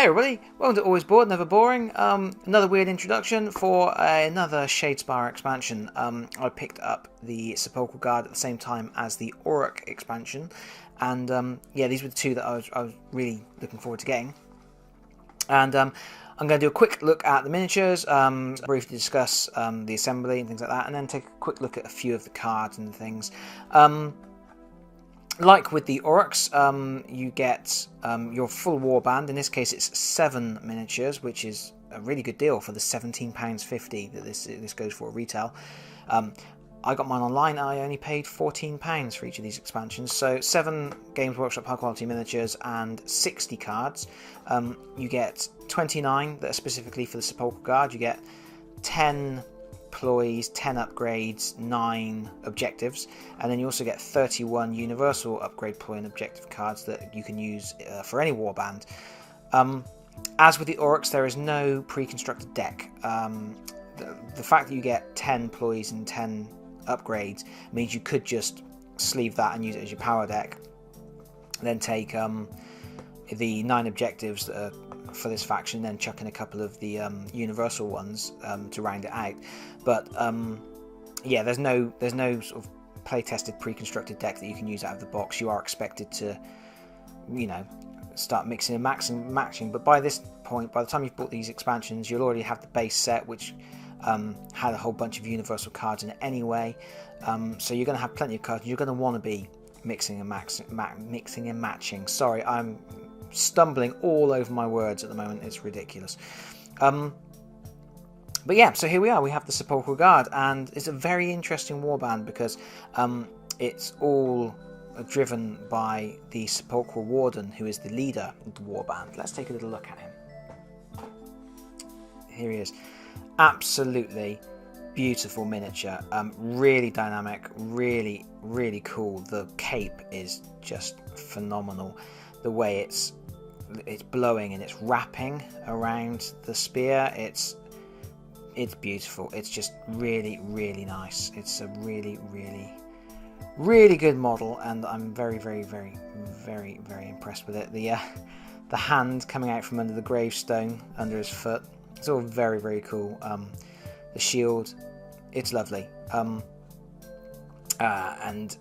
everybody, welcome to Always Bored, Never Boring. Another weird introduction for another Shadespire expansion. I picked up the Sepulchral Guard at the same time as the Auric expansion, and yeah, these were the two that I was really looking forward to getting. And I'm going to do a quick look at the miniatures, briefly discuss the assembly and things like that, and then take a quick look at a few of the cards and things. Like with the Aurochs, you get your full warband. In this case, it's 7 miniatures, which is a really good deal for the £17.50 that this goes for at retail. I got mine online. I only paid £14 for each of these expansions. So 7 Games Workshop high quality miniatures and 60 cards. You get 29 that are specifically for the Sepulchral Guard. You get 10 ploys, 10 upgrades, 9 objectives, and then you also get 31 universal upgrade ploy and objective cards that you can use for any warband. As with the Aurochs, there is no pre-constructed deck. The fact that you get 10 ploys and 10 upgrades means you could just sleeve that and use it as your power deck, then take the 9 objectives that are for this faction, then chuck in a couple of the universal ones to round it out. But yeah, there's no sort of play-tested pre-constructed deck that you can use out of the box. You are expected to, you know, start mixing and matching. But by this point, by the time you've bought these expansions, you'll already have the base set, which had a whole bunch of universal cards in it anyway. So you're going to have plenty of cards. You're going to want to be mixing and matching. Sorry, I'm stumbling all over my words at the moment. It's ridiculous. But yeah, so here we are. We have the Sepulchral Guard, and it's a very interesting warband because it's all driven by the Sepulchral Warden, who is the leader of the warband. Let's take a little look at him. Here he is. Absolutely beautiful miniature. Really dynamic. Really, really cool. The cape is just phenomenal. The way it's blowing and it's wrapping around the spear, it's beautiful. It's just really, really nice. It's a really, really, really good model, and I'm very, very, very, very, very impressed with it. The hand coming out from under the gravestone under his foot, it's all very, very cool. The shield, it's lovely. And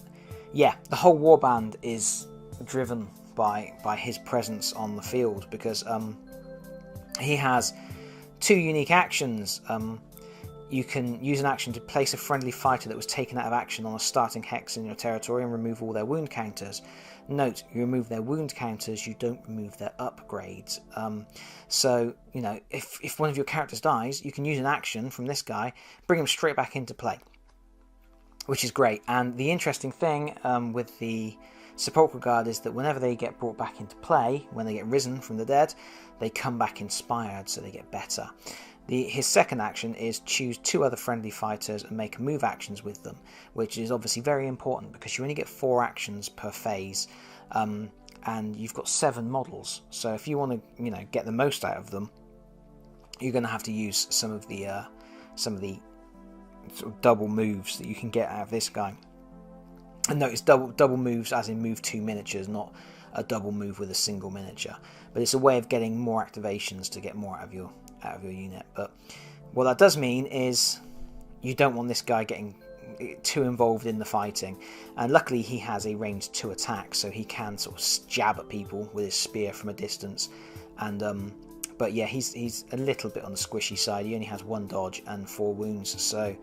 yeah, the whole warband is driven by his presence on the field, because he has 2 unique actions. You can use an action to place a friendly fighter that was taken out of action on a starting hex in your territory and remove all their wound counters. Note, you remove their wound counters, you don't remove their upgrades. So, you know, if one of your characters dies, you can use an action from this guy, bring him straight back into play, which is great. And the interesting thing with the Sepulchral Guard is that whenever they get brought back into play, when they get risen from the dead, they come back inspired, so they get better. His second action is choose 2 other friendly fighters and make move actions with them, which is obviously very important because you only get 4 actions per phase, and you've got 7 models. So if you want to, you know, get the most out of them, you're going to have to use some of the sort of double moves that you can get out of this guy. And notice double moves as in move 2 miniatures, not a double move with a single miniature. But it's a way of getting more activations to get more out of your unit. But what that does mean is you don't want this guy getting too involved in the fighting. And luckily he has a range 2 attack, so he can sort of jab at people with his spear from a distance. And but yeah, he's a little bit on the squishy side. He only has 1 dodge and 4 wounds. So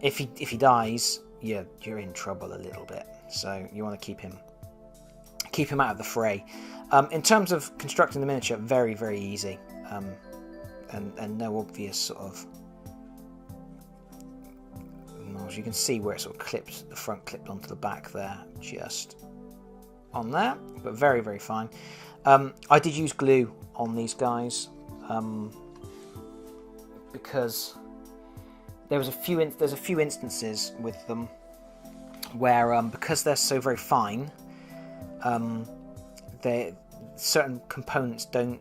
if he dies, you're in trouble a little bit. So you want to keep him out of the fray. In terms of constructing the miniature, very, very easy, and no obvious sort of. As you can see where it sort of clipped, the front clipped onto the back there, just on there, but very, very fine. I did use glue on these guys because there's a few instances with them where because they're so very fine, certain components don't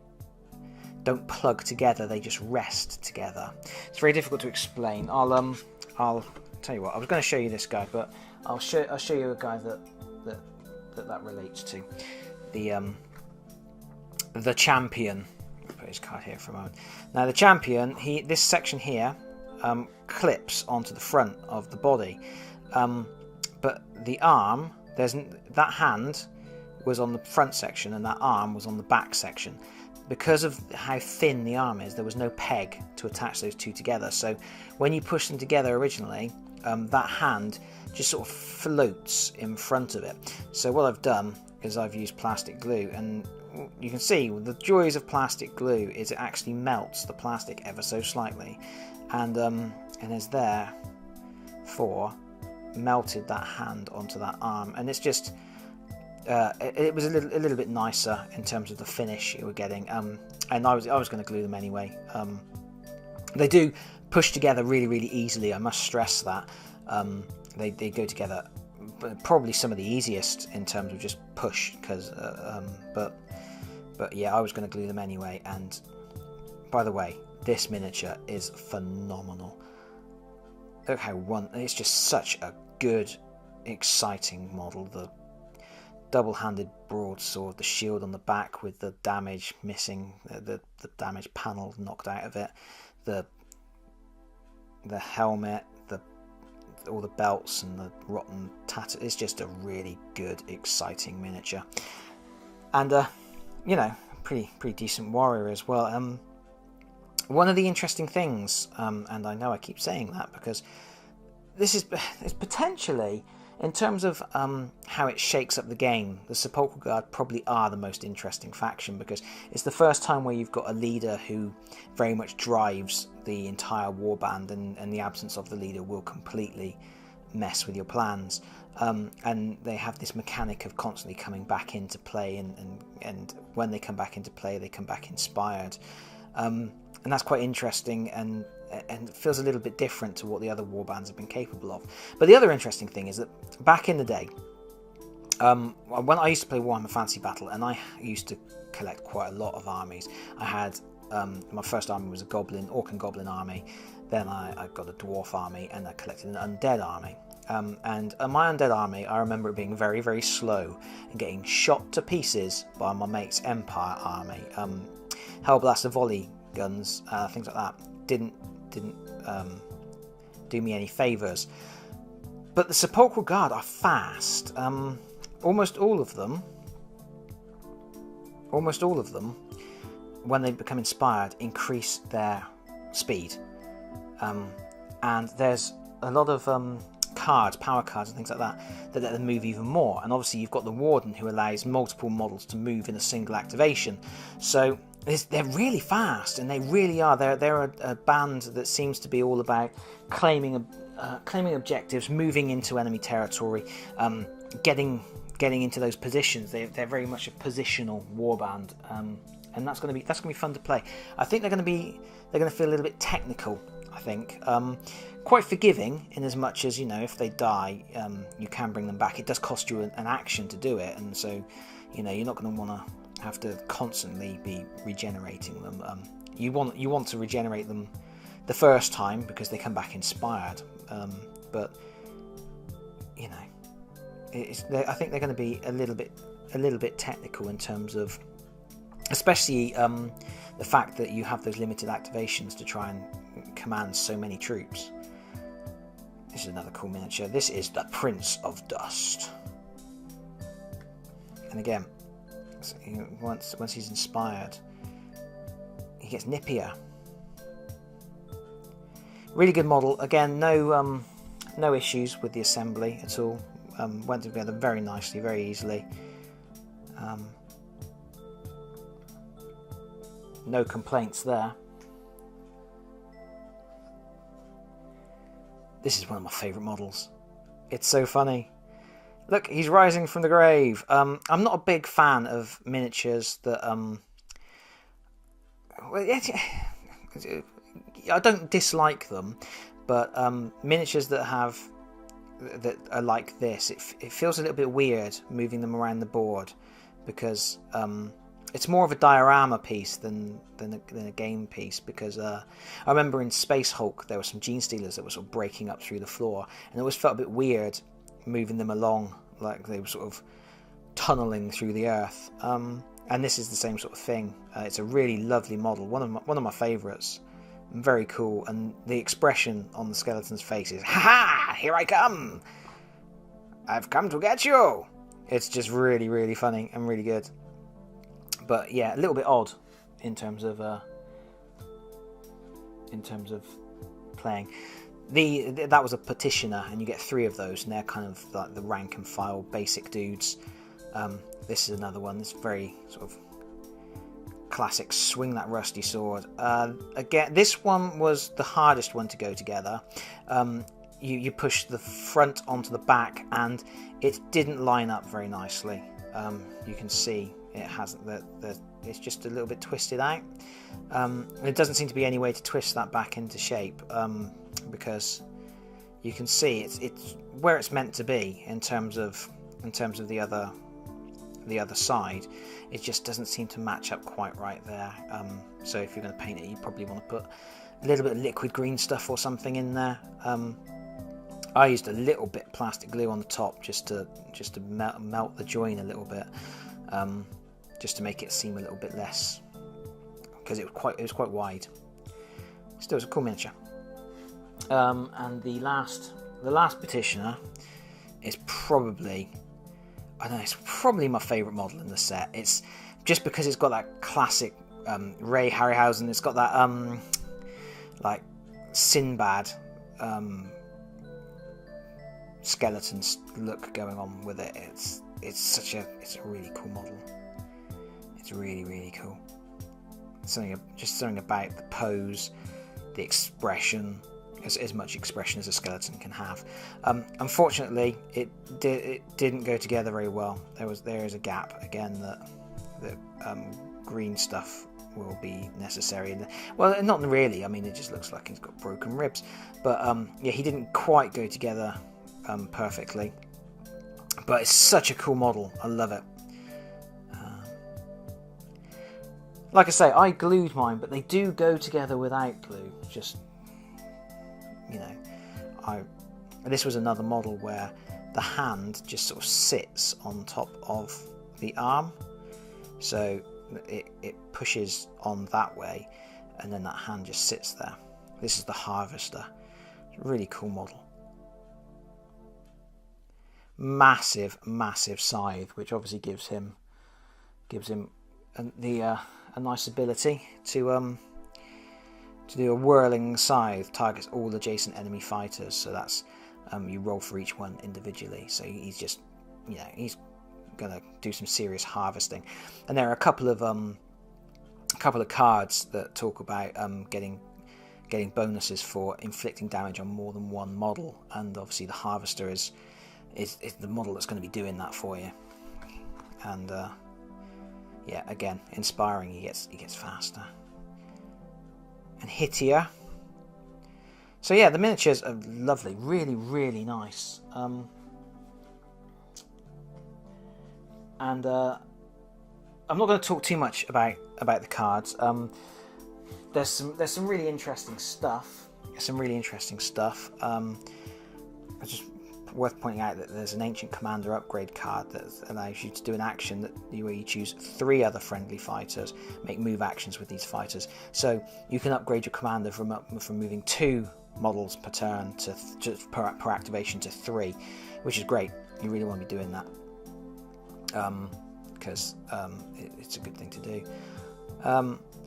plug together, they just rest together. It's very difficult to explain. I'll tell you what, I was going to show you this guy, but I'll show you a guy that relates to. the champion. I'll put his card here for a moment. Now the champion, this section here clips onto the front of the body, but the arm, that hand was on the front section and that arm was on the back section. Because of how thin the arm is, there was no peg to attach those two together. So when you push them together originally, that hand just sort of floats in front of it. So what I've done is I've used plastic glue, and you can see the joys of plastic glue is it actually melts the plastic ever so slightly, and is therefore melted that hand onto that arm, and it's just it was a little bit nicer in terms of the finish you were getting, and I was going to glue them anyway. They do push together really easily, I must stress that. They go together, but probably some of the easiest in terms of just push, because but yeah, I was going to glue them anyway. And by the way, this miniature is phenomenal. Look how it's just such a good, exciting model. The double-handed broadsword, the shield on the back with the damage missing, the damage panel knocked out of it, the helmet, all the belts and the rotten tattoo. It's just a really good, exciting miniature, and you know, pretty decent warrior as well. One of the interesting things, and I know I keep saying that because this is potentially, in terms of how it shakes up the game, the Sepulchral Guard probably are the most interesting faction, because it's the first time where you've got a leader who very much drives the entire warband, and the absence of the leader will completely mess with your plans. And they have this mechanic of constantly coming back into play, and when they come back into play, they come back inspired. And that's quite interesting, and it feels a little bit different to what the other warbands have been capable of. But the other interesting thing is that back in the day, when I used to play Warhammer Fantasy Battle, and I used to collect quite a lot of armies. I had my first army was a orc and goblin army. Then I got a dwarf army, and I collected an undead army. And my undead army, I remember it being very slow and getting shot to pieces by my mate's Empire army. Hellblaster volley guns, things like that, didn't do me any favours. But the Sepulchral Guard are fast. Almost all of them, when they become inspired, increase their speed. And there's a lot of power cards and things like that let them move even more. And obviously you've got the Warden, who allows multiple models to move in a single activation. So they're really fast, and they really are. They're a band that seems to be all about claiming objectives, moving into enemy territory, getting into those positions. They're very much a positional warband, and that's going to be fun to play. I think they're going to feel a little bit technical. I think quite forgiving in as much as, you know, if they die, you can bring them back. It does cost you an action to do it, and so, you know, you're not going to want to have to constantly be regenerating them. You want to regenerate them the first time because they come back inspired, but you know, I think they're going to be a little bit technical in terms of, especially the fact that you have those limited activations to try and command so many troops. This is another cool miniature. This is the Prince of Dust, and again, once he's inspired, he gets nippier. Really good model. Again, no issues with the assembly at all. Went together very nicely, very easily. No complaints there. This is one of my favourite models. It's so funny. Look, he's rising from the grave. I'm not a big fan of miniatures that I don't dislike them, but miniatures that are like this, it feels a little bit weird moving them around the board, because it's more of a diorama piece than a game piece. Because I remember in Space Hulk there were some Gene Stealers that were sort of breaking up through the floor, and it always felt a bit weird moving them along like they were sort of tunneling through the earth. And And this is the same sort of thing. It's a really lovely model, one of my favourites. Very cool, and the expression on the skeleton's face is, "Ha ha! Here I come! I've come to get you!" It's just really, really funny and really good. But yeah, a little bit odd in terms of playing. That was a petitioner, and you get 3 of those, and they're kind of like the rank and file basic dudes. This is another one. This very sort of classic swing that rusty sword. Again, this one was the hardest one to go together. You push the front onto the back, and it didn't line up very nicely. You can see it hasn't. It's just a little bit twisted out. There doesn't seem to be any way to twist that back into shape, because you can see it's where it's meant to be in terms of the other side. It just doesn't seem to match up quite right there. So if you're going to paint it, you probably want to put a little bit of liquid green stuff or something in there. I used a little bit of plastic glue on the top just to melt the join a little bit, just to make it seem a little bit less, because it was quite wide. Still, it's a cool miniature. And the last petitioner is probably, I don't know, it's probably my favourite model in the set. It's just because it's got that classic Ray Harryhausen. It's got that like Sinbad skeleton look going on with it. It's a really cool model. It's really, really cool. Something about the pose, the expression. As much expression as a skeleton can have. Unfortunately, it didn't go together very well. There is a gap again that green stuff will be necessary. Well, not really. I mean, it just looks like he's got broken ribs. But yeah, he didn't quite go together perfectly. But it's such a cool model. I love it. Like I say, I glued mine, but they do go together without glue. Just, you know, this was another model where the hand just sort of sits on top of the arm, so it pushes on that way, and then that hand just sits there. This is the Harvester. Really cool model. Massive scythe, which obviously gives him a nice ability to do a whirling scythe, targets all adjacent enemy fighters. So that's you roll for each one individually. So he's just, you know, he's gonna do some serious harvesting. And there are a couple of cards that talk about getting bonuses for inflicting damage on more than one model, and obviously the Harvester is the model that's going to be doing that for you. And yeah, again, inspiring. He gets faster and hittier. So yeah, the miniatures are lovely, really nice. And I'm not going to talk too much about the cards. There's some really interesting stuff. It's just worth pointing out that there's an Ancient Commander upgrade card that allows you to do an action where you choose 3 other friendly fighters, make move actions with these fighters. So you can upgrade your commander from moving 2 models per turn per activation to 3, which is great. You really want to be doing that because it's a good thing to do.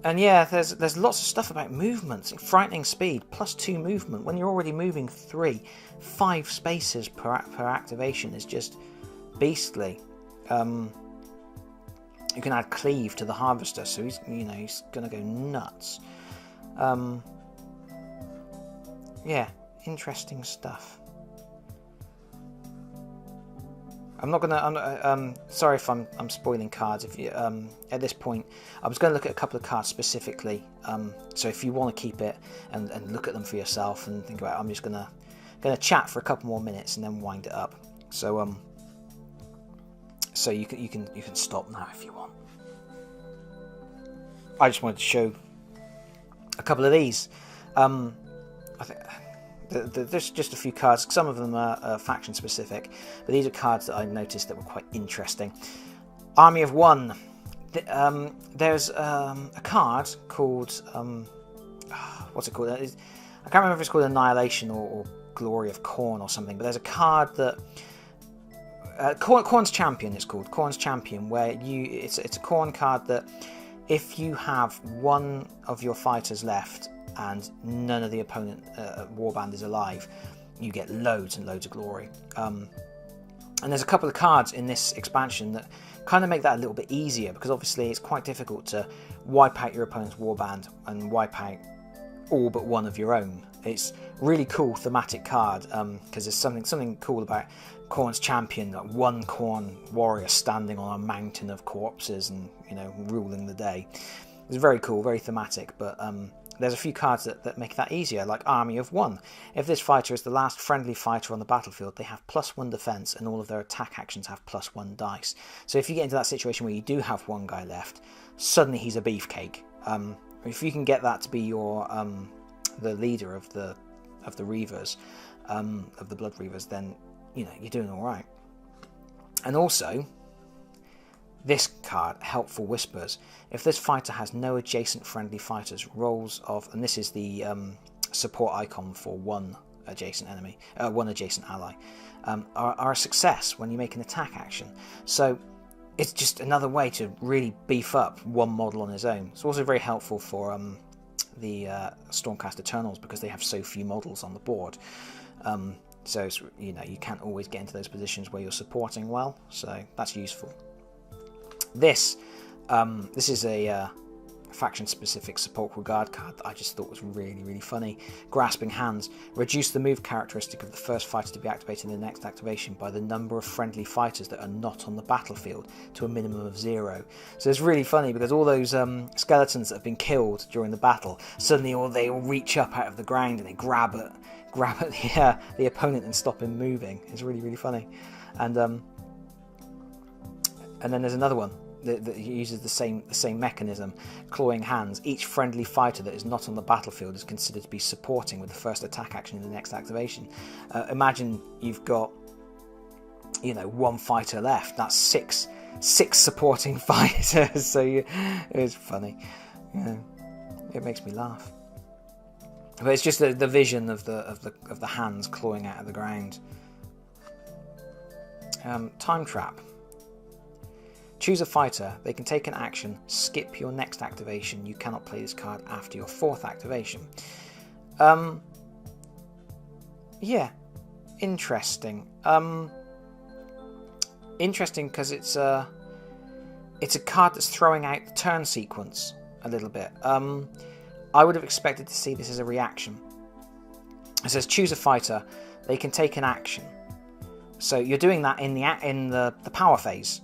And yeah, there's lots of stuff about movements. Frightening speed, +2 movement. When you're already moving 3, 5 spaces per activation is just beastly. You can add cleave to the Harvester, so he's gonna go nuts. Yeah, interesting stuff. I'm not gonna. Sorry if I'm spoiling cards. If you at this point, I was going to look at a couple of cards specifically. So if you want to keep it and look at them for yourself and think about it, I'm just gonna chat for a couple more minutes and then wind it up. So so you can stop now if you want. I just wanted to show a couple of these. I think. There's just a few cards. Some of them are faction specific, but these are cards that I noticed that were quite interesting. Army of One. there's a card called what's it called? I can't remember if it's called Annihilation or Glory of Khorne or something. But there's a card that Khorne's Champion. It's called Khorne's Champion, where it's a Khorne card that if you have one of your fighters left and none of the opponent warband is alive, you get loads and loads of glory. And there's a couple of cards in this expansion that kind of make that a little bit easier, because obviously it's quite difficult to wipe out your opponent's warband and wipe out all but one of your own. It's really cool thematic card, because there's something cool about Khorne's Champion, like one Khorne warrior standing on a mountain of corpses and, you know, ruling the day. It's very cool, very thematic, but there's a few cards that make that easier, like Army of One. If this fighter is the last friendly fighter on the battlefield, they have +1 defense and all of their attack actions have +1 dice. So if you get into that situation where you do have one guy left, suddenly he's a beefcake. If you can get that to be your the leader of the Reavers, of the Blood Reavers, then, you know, you're doing all right. And also, this card, Helpful Whispers. If this fighter has no adjacent friendly fighters, rolls of, and this is the support icon for one adjacent enemy, one adjacent ally, are a success when you make an attack action. So it's just another way to really beef up one model on his own. It's also very helpful for the Stormcast Eternals, because they have so few models on the board. So it's, you know, you can't always get into those positions where you're supporting well, so that's useful. This is a faction-specific Sepulchral Guard card that I just thought was really, really funny. Grasping Hands. Reduce the move characteristic of the first fighter to be activated in the next activation by the number of friendly fighters that are not on the battlefield to a minimum of 0. So it's really funny, because all those skeletons that have been killed during the battle, suddenly they all reach up out of the ground and they grab at the opponent and stop him moving. It's really, really funny. And then there's another one that uses the same mechanism, Clawing Hands. Each friendly fighter that is not on the battlefield is considered to be supporting with the first attack action in the next activation. Imagine you've got, you know, one fighter left. That's six supporting fighters. So it's funny. Yeah, it makes me laugh. But it's just the vision of the hands clawing out of the ground. Time Trap. Choose a fighter. They can take an action. Skip your next activation. You cannot play this card after your 4th activation. Yeah, interesting. Interesting because it's a card that's throwing out the turn sequence a little bit. I would have expected to see this as a reaction. It says choose a fighter. They can take an action. So you're doing that in the power phase.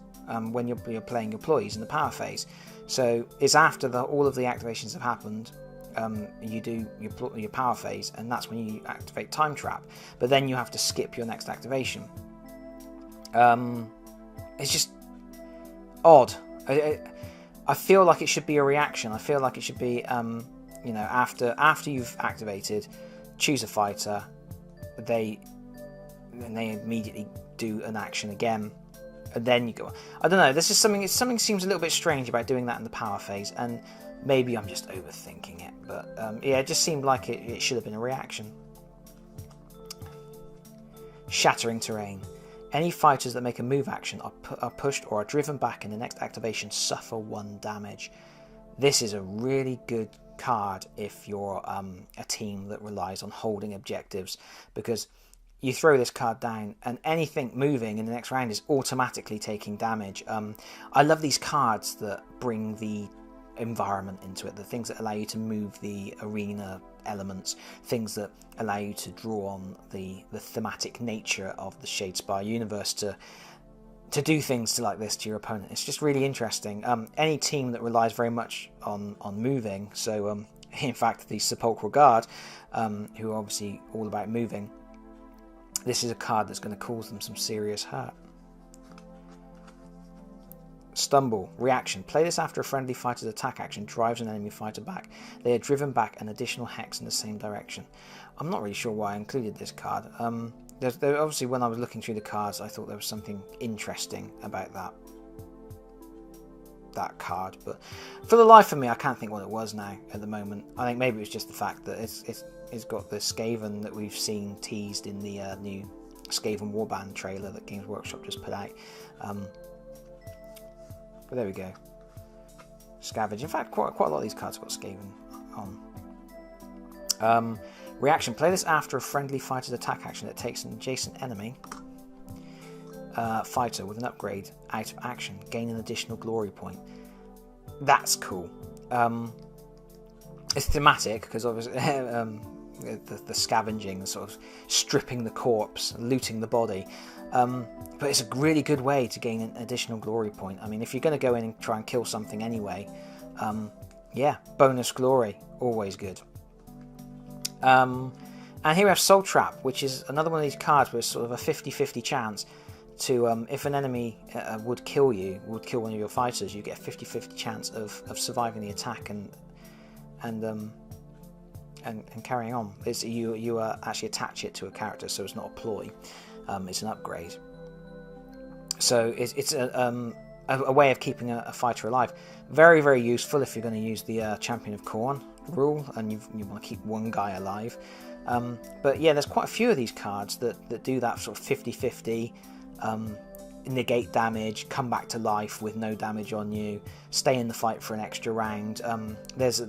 When you're playing your ploys in the power phase. So it's after all of the activations have happened, you do your power phase, and that's when you activate Time Trap. But then you have to skip your next activation. It's just odd. I feel like it should be a reaction. I feel like it should be, you know, after you've activated, choose a fighter, they immediately do an action again. And then you go. I don't know. This is something seems a little bit strange about doing that in the power phase, and maybe I'm just overthinking it. But yeah, it just seemed like it should have been a reaction. Shattering Terrain. Any fighters that make a move action are pushed or are driven back in the next activation suffer 1 damage. This is a really good card if you're a team that relies on holding objectives, because you throw this card down and anything moving in the next round is automatically taking damage. I love these cards that bring the environment into it, the things that allow you to move the arena elements, things that allow you to draw on the thematic nature of the Shadespire universe to do things like this to your opponent. It's just really interesting. Any team that relies very much on moving, so in fact the Sepulchral Guard, who are obviously all about moving, this is a card that's going to cause them some serious hurt. Stumble. Reaction. Play this after a friendly fighter's attack action drives an enemy fighter back. They are driven back an additional hex in the same direction. I'm not really sure why I included this card. Obviously, when I was looking through the cards, I thought there was something interesting about that. that card. But for the life of me, I can't think what it was now at the moment. I think maybe it was just the fact that it's got the Skaven that we've seen teased in the new Skaven Warband trailer that Games Workshop just put out. But there we go. Scavenge. In fact, quite a lot of these cards have got Skaven on. Reaction. Play this after a friendly fighter's attack action that takes an adjacent enemy fighter with an upgrade out of action. Gain an additional glory point. That's cool. It's thematic because obviously the scavenging, sort of stripping the corpse, looting the body. But it's a really good way to gain an additional glory point. I mean, if you're going to go in and try and kill something anyway, yeah, bonus glory, always good. And here we have Soul Trap, which is another one of these cards where it's sort of a 50-50 chance to, if an enemy would kill one of your fighters, you get a 50-50 chance of surviving the attack and carrying on. You actually attach it to a character, so it's not a ploy. It's an upgrade. So it's a way of keeping a fighter alive. Very, very useful if you're going to use the Champion of Khorne rule and you want to keep one guy alive. But yeah, there's quite a few of these cards that do that sort of 50-50, negate damage, come back to life with no damage on you, stay in the fight for an extra round. There's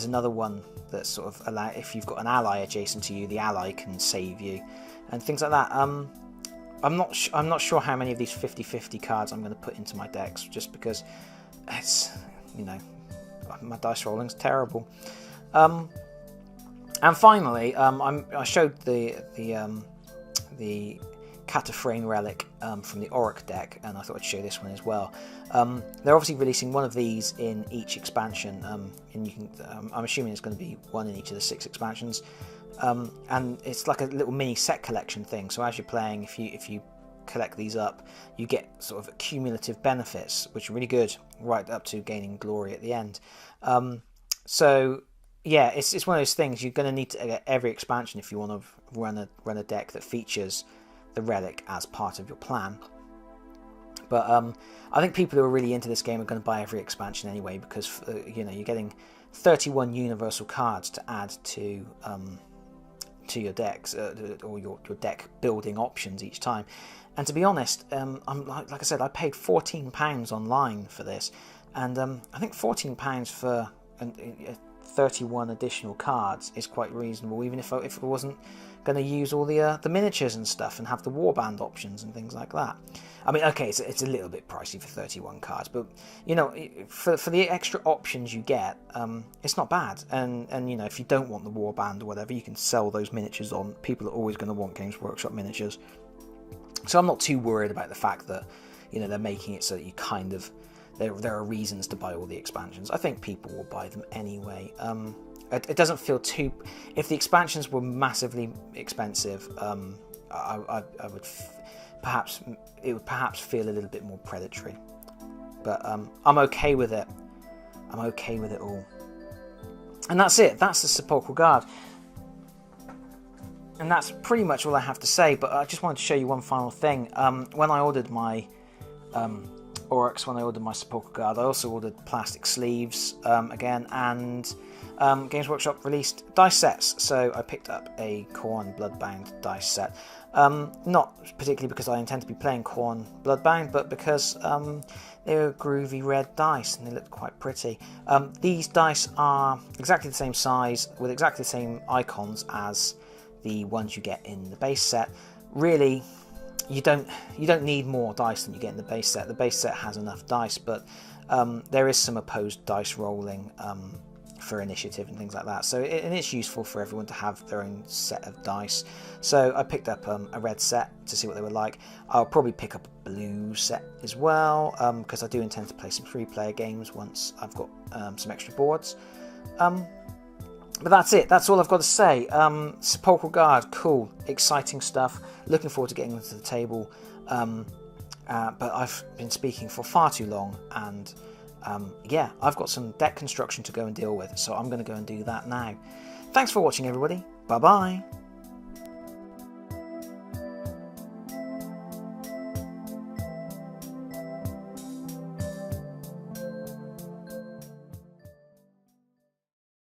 another one that sort of allow, if you've got an ally adjacent to you, the ally can save you, and things like that. I'm not sure how many of these 50-50 cards I'm going to put into my decks, just because it's, you know, my dice rolling's terrible. And finally, I showed the Cataphrane relic from the Auric deck, and I thought I'd show this one as well. They're obviously releasing one of these in each expansion, and you can. I'm assuming it's going to be one in each of the 6 expansions. And it's like a little mini set collection thing. So as you're playing, if you collect these up, you get sort of cumulative benefits, which are really good, right up to gaining glory at the end. So yeah, it's one of those things you're going to need to get every expansion if you want to run a deck that features the relic as part of your plan. But I think people who are really into this game are going to buy every expansion anyway, because you know, you're getting 31 universal cards to add to your decks or your deck building options each time. And to be honest, I'm like I said, I paid £14 online for this, and I think £14 for 31 additional cards is quite reasonable, even if I wasn't going to use all the miniatures and stuff and have the warband options and things like that. I mean, okay, it's a little bit pricey for 31 cards, but you know, for the extra options you get, it's not bad. And you know, if you don't want the warband or whatever, you can sell those miniatures on. People are always going to want Games Workshop miniatures, so I'm not too worried about the fact that, you know, they're making it so that you kind of, there are reasons to buy all the expansions. I think people will buy them anyway. It doesn't feel too. If the expansions were massively expensive, I would it would perhaps feel a little bit more predatory. But I'm okay with it. I'm okay with it all. And that's it. That's the Sepulchral Guard. And that's pretty much all I have to say. But I just wanted to show you one final thing. When I ordered my Oryx, when I ordered my Sepulchral Guard, I also ordered plastic sleeves again, and Games Workshop released dice sets, so I picked up a Khorne Bloodbound dice set. Not particularly because I intend to be playing Khorne Bloodbound, but because they were groovy red dice and they looked quite pretty. These dice are exactly the same size with exactly the same icons as the ones you get in the base set. Really, you don't need more dice than you get in the base set. The base set has enough dice, but there is some opposed dice rolling for initiative and things like that. So and it's useful for everyone to have their own set of dice. So I picked up a red set to see what they were like. I'll probably pick up a blue set as well, because I do intend to play some 3-player games once I've got some extra boards. But that's it. That's all I've got to say. Sepulchral Guard, cool, exciting stuff. Looking forward to getting them to the table. But I've been speaking for far too long, and yeah, I've got some deck construction to go and deal with, so I'm going to go and do that now. Thanks for watching, everybody. Bye-bye.